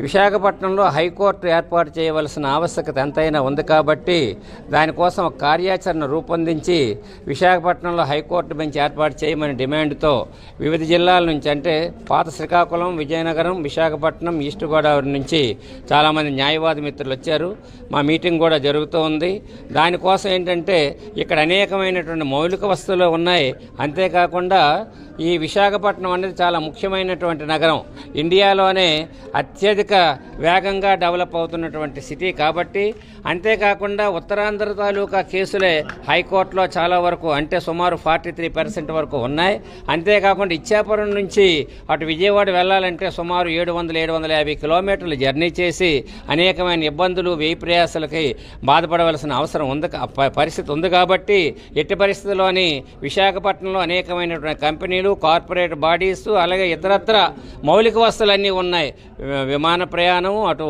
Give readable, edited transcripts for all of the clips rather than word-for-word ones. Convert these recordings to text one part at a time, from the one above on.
విశాఖపట్నంలో హైకోర్టు ఏర్పాటు చేయవలసిన ఆవశ్యకత ఎంతైనా ఉంది కాబట్టి దానికోసం ఒక కార్యాచరణ రూపొందించి విశాఖపట్నంలో హైకోర్టు బెంచ్ ఏర్పాటు చేయమని డిమాండ్తో వివిధ జిల్లాల నుంచి అంటే పాత శ్రీకాకుళం, విజయనగరం, విశాఖపట్నం, ఈస్ట్ గోదావరి నుంచి చాలామంది న్యాయవాది మిత్రులు వచ్చారు. మా మీటింగ్ కూడా జరుగుతూ ఉంది. దానికోసం ఏంటంటే ఇక్కడ అనేకమైనటువంటి మౌలిక వస్తువులు ఉన్నాయి. అంతేకాకుండా ఈ విశాఖపట్నం అనేది చాలా ముఖ్యమైనటువంటి నగరం. ఇండియాలోనే అత్యధిక వేగంగా డెవలప్ అవుతున్నటువంటి సిటీ కాబట్టి, అంతేకాకుండా ఉత్తరాంధ్ర తాలూకా కేసులే హైకోర్టులో చాలా వరకు అంటే సుమారు 43% వరకు ఉన్నాయి. అంతేకాకుండా ఇచ్చాపురం నుంచి అటు విజయవాడ వెళ్ళాలంటే సుమారు 700-750 కిలోమీటర్లు జర్నీ చేసి అనేకమైన ఇబ్బందులు, వ్యయ ప్రయాసాలకి బాధపడవలసిన అవసరం ఉంది, పరిస్థితి ఉంది. కాబట్టి ఎట్టి పరిస్థితుల్లోని విశాఖపట్నంలో అనేకమైనటువంటి కంపెనీలు, కార్పొరేట్ బాడీస్, అలాగే ఇతరత్ర మౌలిక వస్తువులన్నీ ఉన్నాయి. విమాన ప్రయాణం, అటు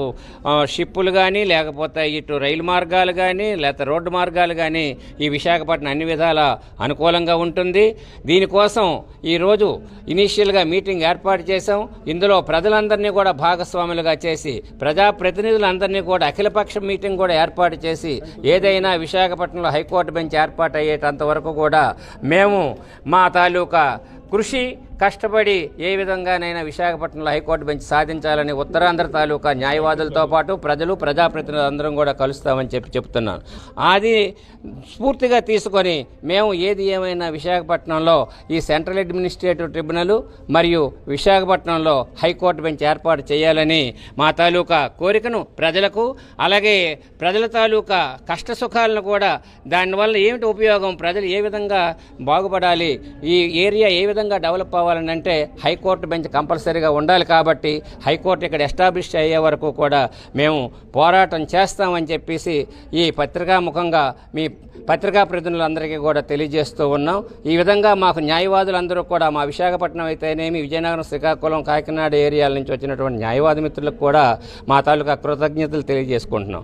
షిప్పులు కానీ, లేకపోతే ఇటు రైలు మార్గాలు కానీ, లేకపోతే రోడ్డు మార్గాలు కానీ ఈ విశాఖపట్నం అన్ని విధాల అనుకూలంగా ఉంటుంది. దీనికోసం ఈరోజు ఇనీషియల్గా మీటింగ్ ఏర్పాటు చేశాం. ఇందులో ప్రజలందరినీ కూడా భాగస్వాములుగా చేసి, ప్రజాప్రతినిధులందరినీ కూడా అఖిలపక్ష మీటింగ్ కూడా ఏర్పాటు చేసి, ఏదైనా విశాఖపట్నంలో హైకోర్టు బెంచ్ ఏర్పాటు అయ్యేటంత వరకు కూడా మేము మా తాలూకా కృషి కష్టపడి ఏ విధంగానైనా విశాఖపట్నంలో హైకోర్టు బెంచ్ సాధించాలని ఉత్తరాంధ్ర తాలూకా న్యాయవాదులతో పాటు ప్రజలు, ప్రజాప్రతినిధులు అందరం కూడా కలుస్తామని చెప్తున్నాను. అది స్ఫూర్తిగా తీసుకొని మేము ఏది ఏమైనా విశాఖపట్నంలో ఈ సెంట్రల్ అడ్మినిస్ట్రేటివ్ ట్రిబ్యునల్ మరియు విశాఖపట్నంలో హైకోర్టు బెంచ్ ఏర్పాటు చేయాలని మా తాలూకా కోరికను ప్రజలకు, అలాగే ప్రజల తాలూకా కష్ట సుఖాలను కూడా, దానివల్ల ఏమిటి ఉపయోగం, ప్రజలు ఏ విధంగా బాగుపడాలి, ఈ ఏరియా ఏ విధంగా డెవలప్ అవ్వాలని అంటే హైకోర్టు బెంచ్ కంపల్సరీగా ఉండాలి. కాబట్టి హైకోర్టు ఇక్కడ ఎస్టాబ్లిష్ అయ్యే వరకు కూడా మేము పోరాటం చేస్తామని చెప్పేసి ఈ పత్రికాముఖంగా మీ పత్రికా ప్రతినిధులందరికీ కూడా తెలియజేస్తూ ఉన్నాం. ఈ విధంగా మాకు న్యాయవాదులందరూ కూడా మా విశాఖపట్నం అయితేనేమి, విజయనగరం, శ్రీకాకుళం, కాకినాడ ఏరియాల నుంచి వచ్చినటువంటి న్యాయవాది మిత్రులకు కూడా మా తాలూకా కృతజ్ఞతలు తెలియజేసుకుంటున్నాం.